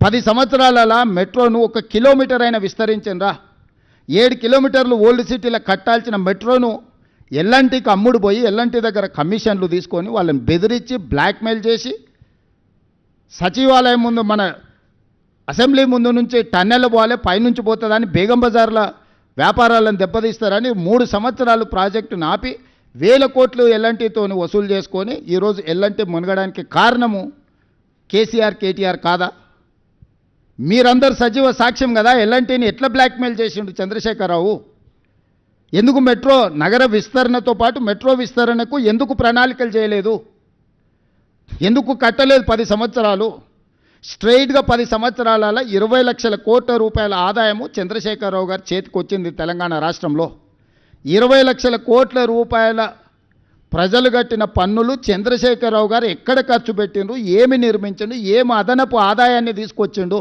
10 సంవత్సరాల మెట్రోను 1 కిలోమీటర్ అయినా విస్తరించండ్రా. 7 కిలోమీటర్లు ఓల్డ్ సిటీలో కట్టాల్సిన మెట్రోను ఎల్ఎన్టీకి అమ్ముడు పోయి ఎల్ఎన్టీ దగ్గర కమిషన్లు తీసుకొని వాళ్ళని బెదిరించి బ్లాక్మెయిల్ చేసి సచివాలయం ముందు మన అసెంబ్లీ ముందు నుంచి టన్నెల్ పోవాలి, పైనుంచి పోతుందని బేగం బజార్ల వ్యాపారాలను దెబ్బతీస్తారని 3 సంవత్సరాలు ప్రాజెక్టును ఆపి 1000 కోట్లు ఎల్ఎన్టీతో వసూలు చేసుకొని ఈరోజు ఎల్ఎన్టీ మునగడానికి కారణము కేసీఆర్ కేటీఆర్ కాదా? మీరందరూ సజీవ సాక్ష్యం కదా. ఎల్ఎన్టీని ఎట్లా బ్లాక్మెయిల్ చేసిండు చంద్రశేఖరరావు? ఎందుకు మెట్రో నగర విస్తరణతో పాటు మెట్రో విస్తరణకు ఎందుకు ప్రణాళికలు చేయలేదు? ఎందుకు కట్టలేదు? 10 సంవత్సరాలు స్ట్రైట్గా 10 సంవత్సరాల 20 లక్షల కోట్ల రూపాయల ఆదాయము చంద్రశేఖరరావు గారి చేతికి వచ్చింది తెలంగాణ రాష్ట్రంలో. 20 లక్షల కోట్ల రూపాయల ప్రజలు కట్టిన పన్నులు చంద్రశేఖరరావు గారు ఎక్కడ ఖర్చు పెట్టిండ్రు, ఏమి నిర్మించిండు, ఏమి అదనపు ఆదాయాన్ని తీసుకొచ్చిండు?